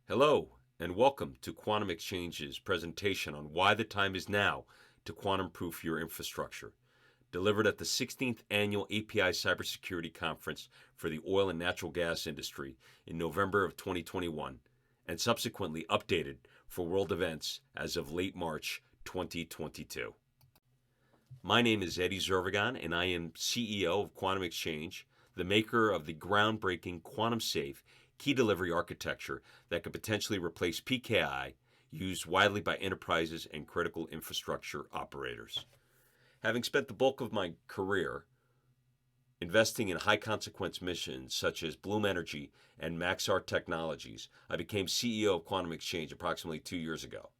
Hello, and welcome to Quantum Xchange's presentation on why the time is now to quantum-proof your infrastructure, delivered at the 16th Annual API Cybersecurity Conference for the oil and natural gas industry in November of 2021, and subsequently updated for world events as of late March 2022. My name is Eddy Zervigon, and I am CEO of Quantum Xchange, the maker of the groundbreaking quantum-safe key delivery architecture that could potentially replace PKI used widely by enterprises and critical infrastructure operators. Having spent the bulk of my career investing in high-consequence missions such as Bloom Energy and Maxar Technologies, I became CEO of Quantum Xchange approximately 2 years ago.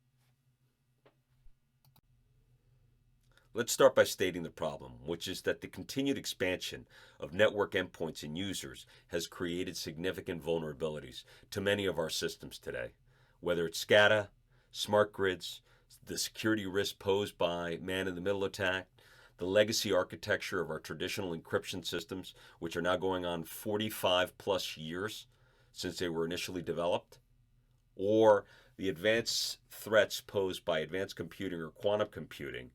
Let's start by stating the problem, which is that the continued expansion of network endpoints and users has created significant vulnerabilities to many of our systems today. Whether it's SCADA, smart grids, the security risk posed by man-in-the-middle attack, the legacy architecture of our traditional encryption systems, which are now going on 45 plus years since they were initially developed, or the advanced threats posed by advanced computing or quantum computing.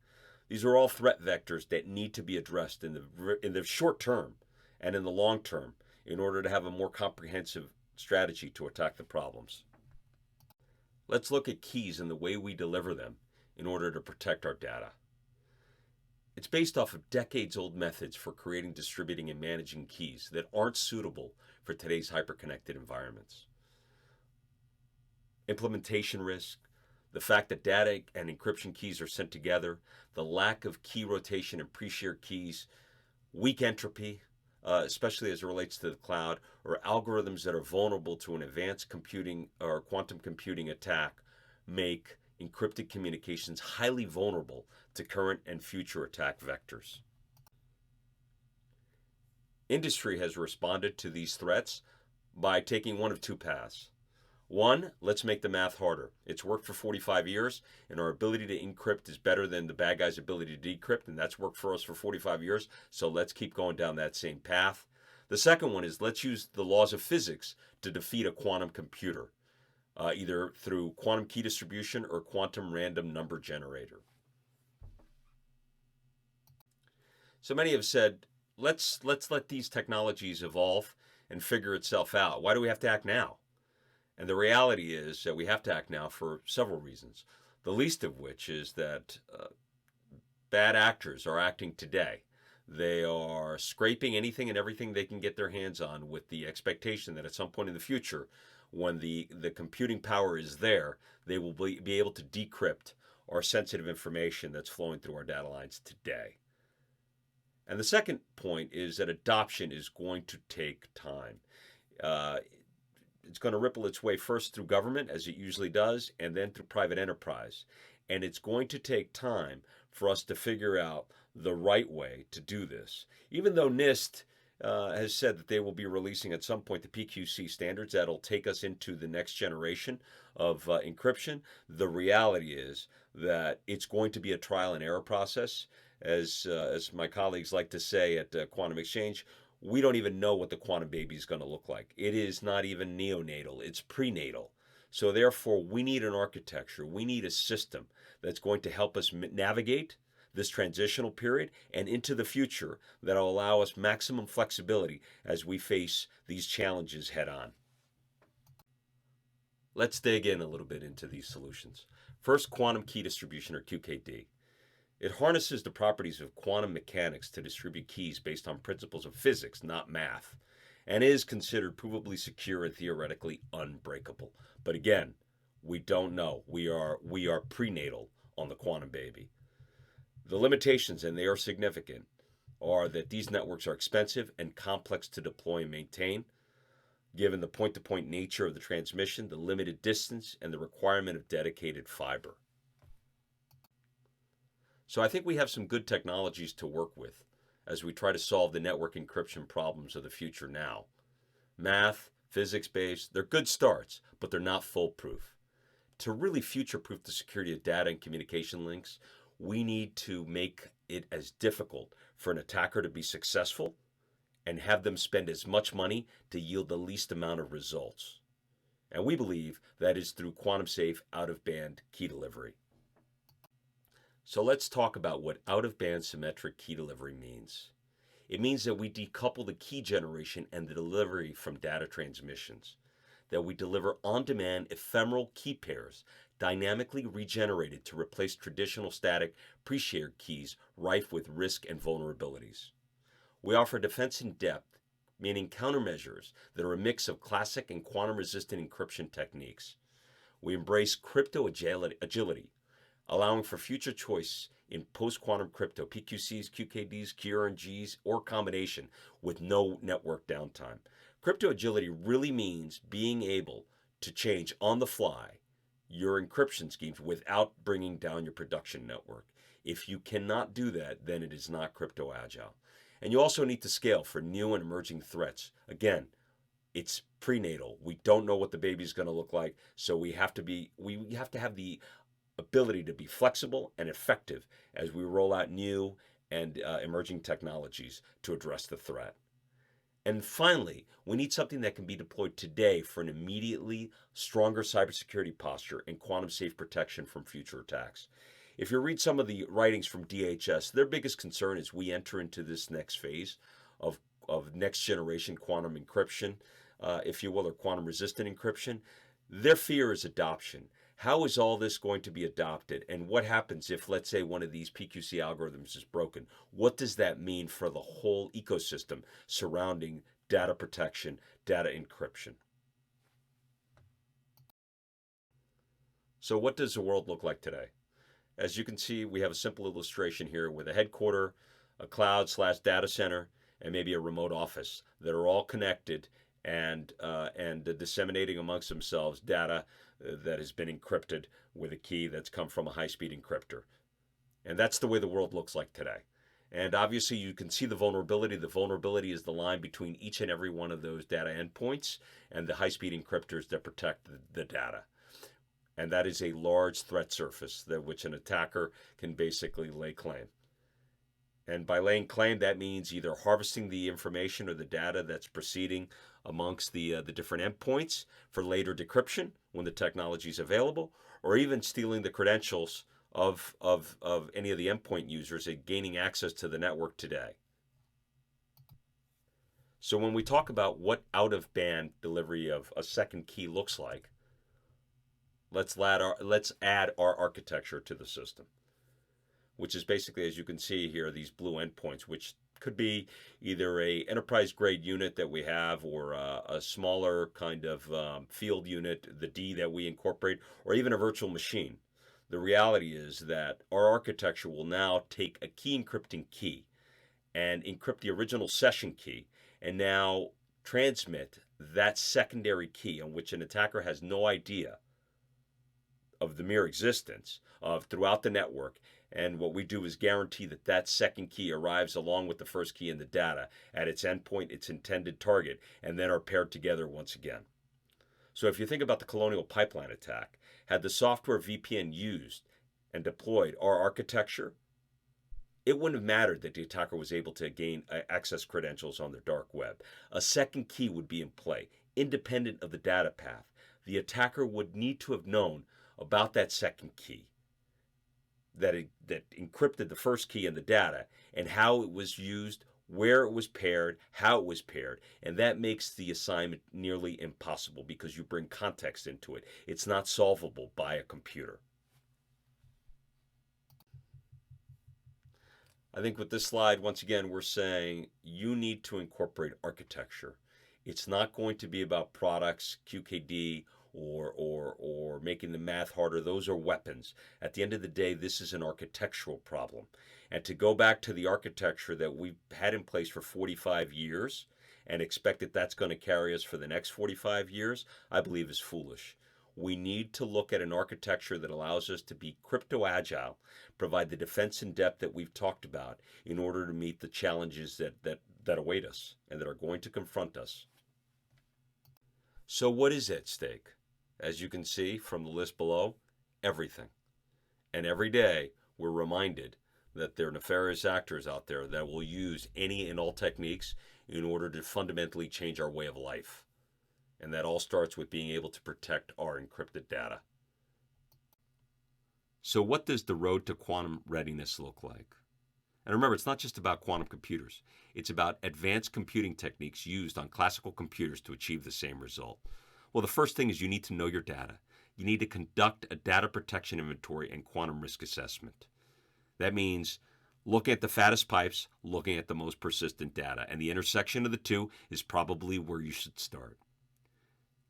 These are all threat vectors that need to be addressed in the short term and in the long term in order to have a more comprehensive strategy to attack the problems. Let's look at keys and the way we deliver them in order to protect our data. It's based off of decades-old methods for creating, distributing, and managing keys that aren't suitable for today's hyper-connected environments. Implementation risk, the fact that data and encryption keys are sent together, the lack of key rotation and pre-shared keys, weak entropy, especially as it relates to the cloud, or algorithms that are vulnerable to an advanced computing or quantum computing attack make encrypted communications highly vulnerable to current and future attack vectors. Industry has responded to these threats by taking one of two paths. One, let's make the math harder. It's worked for 45 years, and our ability to encrypt is better than the bad guy's ability to decrypt, and that's worked for us for 45 years, so let's keep going down that same path. The second one is let's use the laws of physics to defeat a quantum computer, either through quantum key distribution or quantum random number generator. So many have said, let's let these technologies evolve and figure itself out. Why do we have to act now? And the reality is that we have to act now for several reasons, the least of which is that bad actors are acting today. They are scraping anything and everything they can get their hands on with the expectation that at some point in the future, when the computing power is there, they will be able to decrypt our sensitive information that's flowing through our data lines today. And the second point is that adoption is going to take time. It's going to ripple its way first through government, as it usually does, and then through private enterprise. And it's going to take time for us to figure out the right way to do this. Even though NIST has said that they will be releasing at some point the PQC standards that'll take us into the next generation of encryption, the reality is that it's going to be a trial and error process. As my colleagues like to say at Quantum Xchange, we don't even know what the quantum baby is going to look like. It is not even neonatal, it's prenatal. So therefore, we need an architecture, we need a system that's going to help us navigate this transitional period and into the future that will allow us maximum flexibility as we face these challenges head on. Let's dig in a little bit into these solutions. First, quantum key distribution, or QKD. It harnesses the properties of quantum mechanics to distribute keys based on principles of physics, not math, and is considered provably secure and theoretically unbreakable. But again, we don't know. We are prenatal on the quantum baby. The limitations, and they are significant, are that these networks are expensive and complex to deploy and maintain, given the point-to-point nature of the transmission, the limited distance, and the requirement of dedicated fiber. So I think we have some good technologies to work with as we try to solve the network encryption problems of the future now. Math, physics-based, they're good starts, but they're not foolproof. To really future-proof the security of data and communication links, we need to make it as difficult for an attacker to be successful and have them spend as much money to yield the least amount of results. And we believe that is through quantum safe out-of-band key delivery. So let's talk about what out-of-band symmetric key delivery means. It means that we decouple the key generation and the delivery from data transmissions, that we deliver on-demand ephemeral key pairs dynamically regenerated to replace traditional static pre-shared keys rife with risk and vulnerabilities. We offer defense in depth, meaning countermeasures that are a mix of classic and quantum-resistant encryption techniques. We embrace crypto agility, allowing for future choice in post-quantum crypto, PQCs, QKDs, QRNGs, or combination with no network downtime. Crypto agility really means being able to change on the fly your encryption schemes without bringing down your production network. If you cannot do that, then it is not crypto agile. And you also need to scale for new and emerging threats. Again, it's prenatal. We don't know what the baby's going to look like, so we have to have the ability to be flexible and effective as we roll out new and emerging technologies to address the threat. And finally, we need something that can be deployed today for an immediately stronger cybersecurity posture and quantum safe protection from future attacks. If you read some of the writings from DHS, their biggest concern is we enter into this next phase of next generation quantum encryption, if you will, or quantum resistant encryption. Their fear is adoption. How is all this going to be adopted? And what happens if, let's say, one of these PQC algorithms is broken? What does that mean for the whole ecosystem surrounding data protection, data encryption? So what does the world look like today? As you can see, we have a simple illustration here with a headquarter, a cloud/data center, and maybe a remote office that are all connected and disseminating amongst themselves data that has been encrypted with a key that's come from a high-speed encryptor. And that's the way the world looks like today. And obviously you can see the vulnerability. The vulnerability is the line between each and every one of those data endpoints and the high-speed encryptors that protect the data. And that is a large threat surface that which an attacker can basically lay claim. And by laying claim, that means either harvesting the information or the data that's proceeding amongst the different endpoints for later decryption when the technology is available, or even stealing the credentials of any of the endpoint users and gaining access to the network today. So when we talk about what out-of-band delivery of a second key looks like, let's add our architecture to the system, which is basically, as you can see here, these blue endpoints, which could be either a enterprise grade unit that we have or a smaller kind of field unit, the D that we incorporate, or even a virtual machine. The reality is that our architecture will now take a key encrypting key and encrypt the original session key and now transmit that secondary key on which an attacker has no idea of the mere existence of throughout the network. And what we do is guarantee that that second key arrives along with the first key in the data at its endpoint, its intended target, and then are paired together once again. So if you think about the Colonial Pipeline attack, had the software VPN used and deployed our architecture, it wouldn't have mattered that the attacker was able to gain access credentials on the dark web. A second key would be in play, independent of the data path. The attacker would need to have known about that second key that encrypted the first key in the data and how it was used, where it was paired, how it was paired. And that makes the assignment nearly impossible because you bring context into it. It's not solvable by a computer. I think with this slide, once again, we're saying you need to incorporate architecture. It's not going to be about products, QKD, or making the math harder. Those are weapons. At the end of the day, this is an architectural problem. And to go back to the architecture that we've had in place for 45 years and expect that that's going to carry us for the next 45 years, I believe is foolish. We need to look at an architecture that allows us to be crypto agile, provide the defense in depth that we've talked about in order to meet the challenges that await us and that are going to confront us. So what is at stake? As you can see from the list below, everything. And every day we're reminded that there are nefarious actors out there that will use any and all techniques in order to fundamentally change our way of life. And that all starts with being able to protect our encrypted data. So what does the road to quantum readiness look like? And remember, it's not just about quantum computers. It's about advanced computing techniques used on classical computers to achieve the same result. Well, the first thing is you need to know your data. You need to conduct a data protection inventory and quantum risk assessment. That means looking at the fattest pipes, looking at the most persistent data, and the intersection of the two is probably where you should start.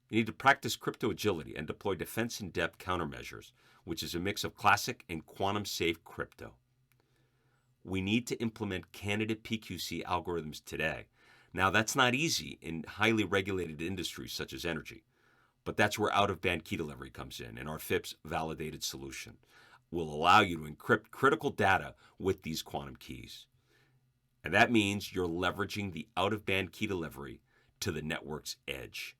You need to practice crypto agility and deploy defense-in-depth countermeasures, which is a mix of classic and quantum-safe crypto. We need to implement candidate PQC algorithms today. Now, that's not easy in highly regulated industries such as energy, but that's where out-of-band key delivery comes in, and our FIPS validated solution will allow you to encrypt critical data with these quantum keys. And that means you're leveraging the out-of-band key delivery to the network's edge.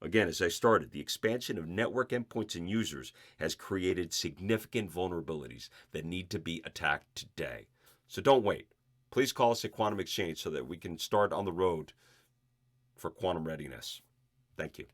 Again, as I started, the expansion of network endpoints and users has created significant vulnerabilities that need to be attacked today. So don't wait. Please call us at Quantum Xchange so that we can start on the road for quantum readiness. Thank you.